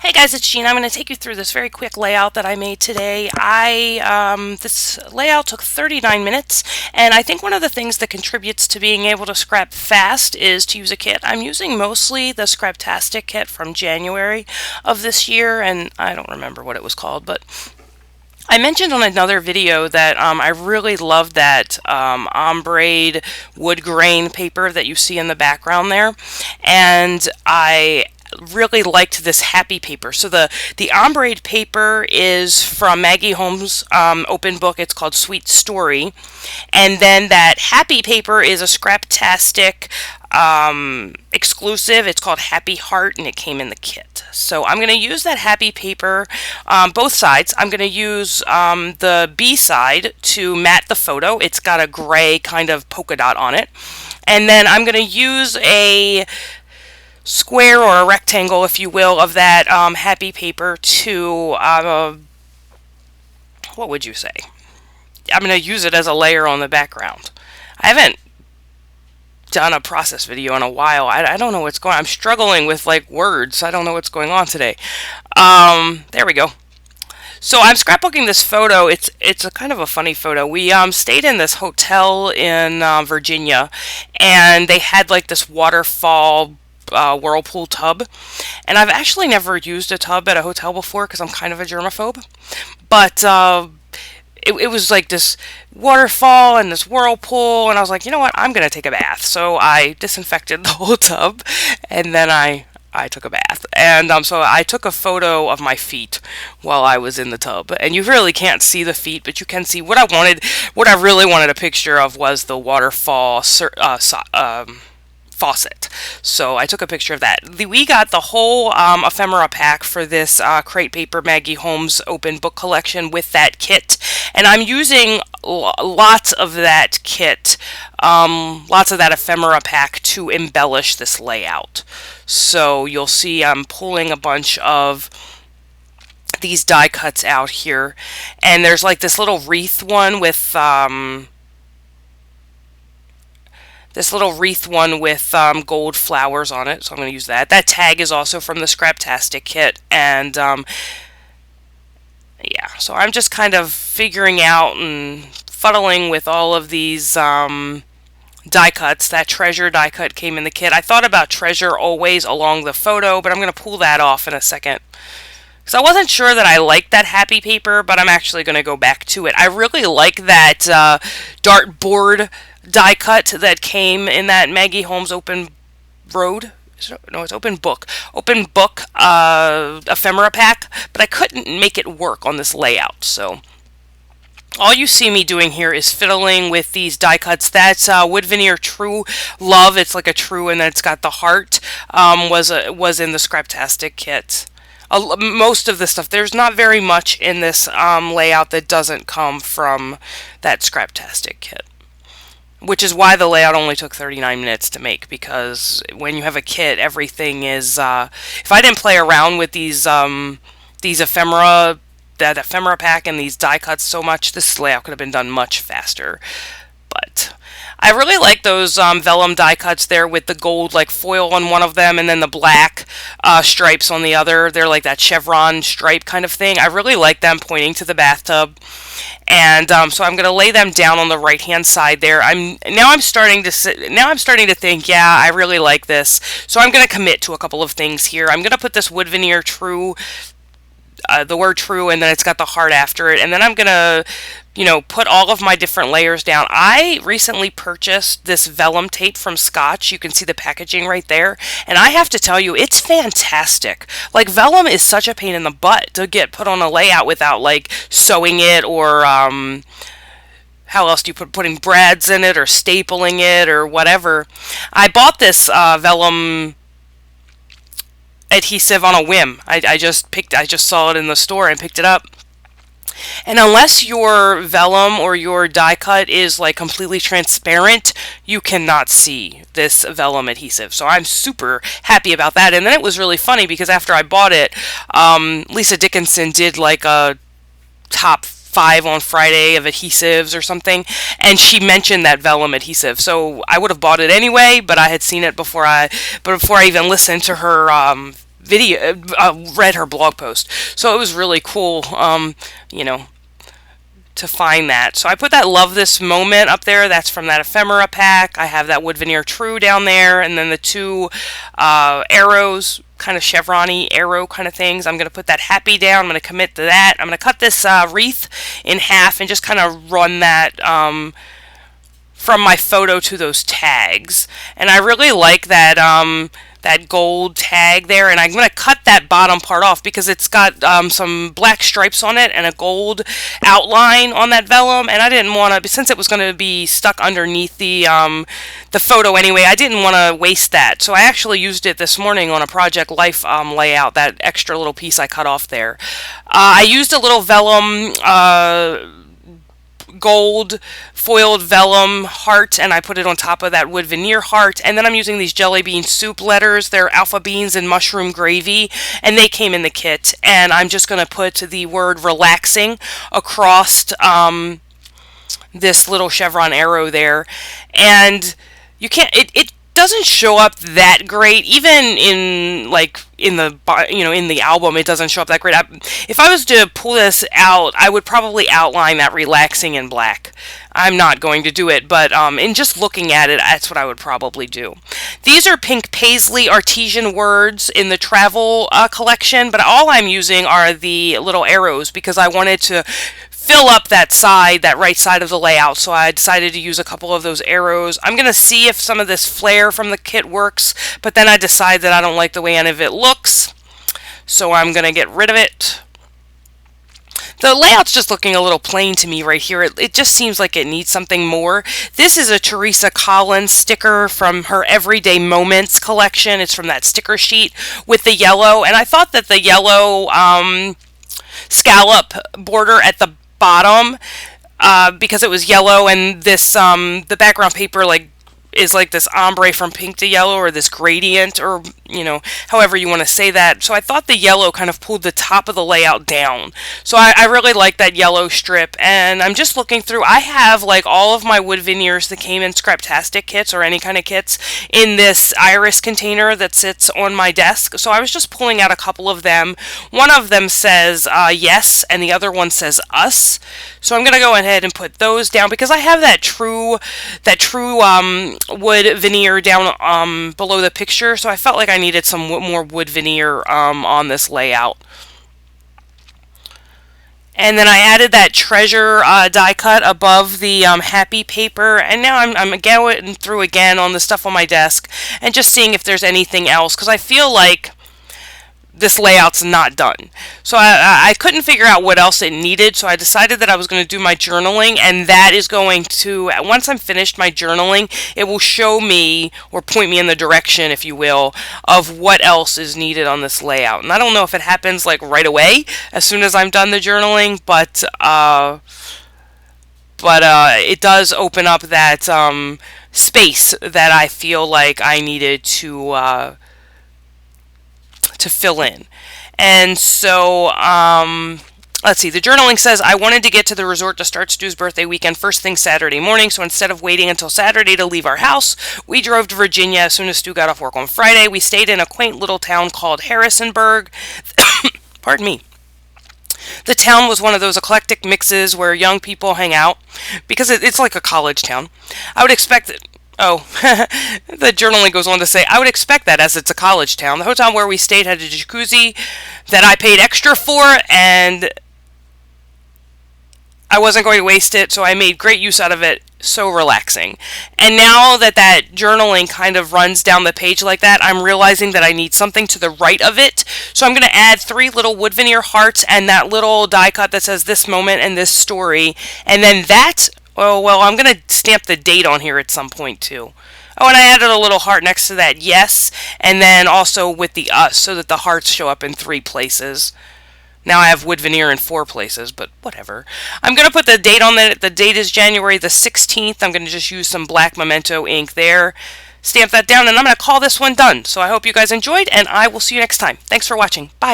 Hey guys, it's Jean. I'm going to take you through this very quick layout that I made today. This layout took 39 minutes, and I think one of the things that contributes to being able to scrap fast is to use a kit. I'm using mostly the Scraptastic kit from January of this year, and I don't remember what it was called, but I mentioned on another video that I really love that ombre wood grain paper that you see in the background there, and I really liked this happy paper. So the ombre paper is from Maggie Holmes' open book. It's called Sweet Story, and then that happy paper is a Scraptastic exclusive. It's called Happy Heart, and it came in the kit. So I'm going to use that happy paper, both sides. I'm going to use the B side to matte the photo. It's got a gray kind of polka dot on it. And then I'm going to use a square or a rectangle, if you will, of that happy paper to, what would you say? I'm going to use it as a layer on the background. I haven't done a process video in a while. I don't know what's going on. I'm struggling with like words. I don't know what's going on today. There we go. So I'm scrapbooking this photo. It's a kind of a funny photo. We stayed in this hotel in Virginia, and they had like this waterfall whirlpool tub, and I've actually never used a tub at a hotel before because I'm kind of a germaphobe, but it was like this waterfall and this whirlpool, and I was like, you know what, I'm gonna take a bath. So I disinfected the whole tub, and then I took a bath, and so I took a photo of my feet while I was in the tub, and you really can't see the feet, but you can see what I wanted. What I really wanted a picture of was the waterfall faucet. So I took a picture of that. We got the whole ephemera pack for this Crate Paper Maggie Holmes open book collection with that kit, and I'm using lots of that kit, lots of that ephemera pack to embellish this layout. So you'll see I'm pulling a bunch of these die cuts out here, and there's like this little wreath one with gold flowers on it, so I'm going to use that. That tag is also from the Scraptastic kit, and yeah, so I'm just kind of figuring out and fuddling with all of these die cuts. That treasure die cut came in the kit. I thought about treasure always along the photo, but I'm going to pull that off in a second. So I wasn't sure that I liked that happy paper, but I'm actually going to go back to it. I really like that dartboard die cut that came in that Maggie Holmes open road. No, it's open book ephemera pack, but I couldn't make it work on this layout. So all you see me doing here is fiddling with these die cuts. That's wood veneer True Love. It's like a true, and then it's got the heart. Was in the Scraptastic kit. Most of the stuff, there's not very much in this layout that doesn't come from that Scraptastic kit, which is why the layout only took 39 minutes to make, because when you have a kit, everything is, if I didn't play around with these ephemera, that ephemera pack and these die cuts so much, this layout could have been done much faster. But I really like those vellum die cuts there with the gold like foil on one of them and then the black stripes on the other. They're like that chevron stripe kind of thing. I really like them pointing to the bathtub. And so I'm going to lay them down on the right hand side there. I'm starting to think, yeah, I really like this. So I'm going to commit to a couple of things here. I'm going to put this wood veneer True, the word true, and then it's got the heart after it, and then I'm gonna put all of my different layers down. I recently purchased this vellum tape from Scotch. You can see the packaging right there, and I have to tell you, it's fantastic. Like, vellum is such a pain in the butt to get put on a layout without like sewing it, or how else do you putting brads in it or stapling it or whatever. I bought this vellum adhesive on a whim. I just saw it in the store and picked it up. And unless your vellum or your die cut is like completely transparent, you cannot see this vellum adhesive. So I'm super happy about that. And then it was really funny because after I bought it, Lisa Dickinson did like a top 5 on Friday of adhesives or something, and she mentioned that vellum adhesive. So I would have bought it anyway, but I had seen it before I even listened to her video, read her blog post. So it was really cool, you know, to find that. So I put that Love This Moment up there. That's from that ephemera pack. I have that wood veneer true down there, and then the two arrows, kind of chevron-y arrow kind of things. I'm going to put that happy down. I'm going to commit to that. I'm going to cut this wreath in half and just kind of run that from my photo to those tags. And I really like that that gold tag there, and I'm going to cut that bottom part off because it's got some black stripes on it and a gold outline on that vellum, and I didn't want to, since it was going to be stuck underneath the photo anyway, I didn't want to waste that. So I actually used it this morning on a Project Life layout, that extra little piece I cut off there. I used a little vellum gold foiled vellum heart, and I put it on top of that wood veneer heart. And then I'm using these jelly bean soup letters. They're alpha beans and mushroom gravy, and they came in the kit. And I'm just going to put the word relaxing across this little chevron arrow there. And you can't, it doesn't show up that great, even in the album. It doesn't show up that great. If I was to pull this out, I would probably outline that relaxing in black. I'm not going to do it, but in just looking at it, that's what I would probably do. These are pink paisley artesian words in the travel collection, but all I'm using are the little arrows because I wanted to fill up that right side of the layout, so I decided to use a couple of those arrows. I'm going to see if some of this flare from the kit works, but then I decide that I don't like the way any of it looks, so I'm going to get rid of it. The layout's just looking a little plain to me right here. It just seems like it needs something more. This is a Teresa Collins sticker from her Everyday Moments collection. It's from that sticker sheet with the yellow, and I thought that the yellow scallop border at the bottom, because it was yellow, and this the background paper is like this ombre from pink to yellow, or this gradient, or however you want to say that. So I thought the yellow kind of pulled the top of the layout down. So I really like that yellow strip, and I'm just looking through. I have all of my wood veneers that came in Scraptastic kits or any kind of kits in this iris container that sits on my desk. So I was just pulling out a couple of them. One of them says yes, and the other one says us. So I'm going to go ahead and put those down because I have that true wood veneer down below the picture, so I felt like I needed some more wood veneer on this layout. And then I added that treasure die cut above the happy paper, and now I'm going through again on the stuff on my desk and just seeing if there's anything else, because I feel like this layout's not done. So I couldn't figure out what else it needed, so I decided that I was going to do my journaling, and that is going to, once I'm finished my journaling, it will show me, or point me in the direction, if you will, of what else is needed on this layout. And I don't know if it happens right away, as soon as I'm done the journaling, but it does open up that space that I feel like I needed to fill in. And so let's see, the journaling says, I wanted to get to the resort to start Stu's birthday weekend first thing Saturday morning, so instead of waiting until Saturday to leave our house, we drove to Virginia as soon as Stu got off work on Friday. We stayed in a quaint little town called Harrisonburg. Pardon me. The town was one of those eclectic mixes where young people hang out, because it's like a college town. I would expect that. Oh, the journaling goes on to say, I would expect that as it's a college town. The hotel where we stayed had a jacuzzi that I paid extra for, and I wasn't going to waste it, so I made great use out of it. So relaxing. And now that journaling kind of runs down the page like that, I'm realizing that I need something to the right of it. So I'm going to add 3 little wood veneer hearts and that little die cut that says this moment and this story. And then well, I'm going to stamp the date on here at some point too. Oh, and I added a little heart next to that yes, and then also with the us, so that the hearts show up in 3 places. Now I have wood veneer in 4 places, but whatever. I'm going to put the date on it. The date is January the 16th. I'm going to just use some black Memento ink there. Stamp that down, and I'm going to call this one done. So I hope you guys enjoyed, and I will see you next time. Thanks for watching. Bye.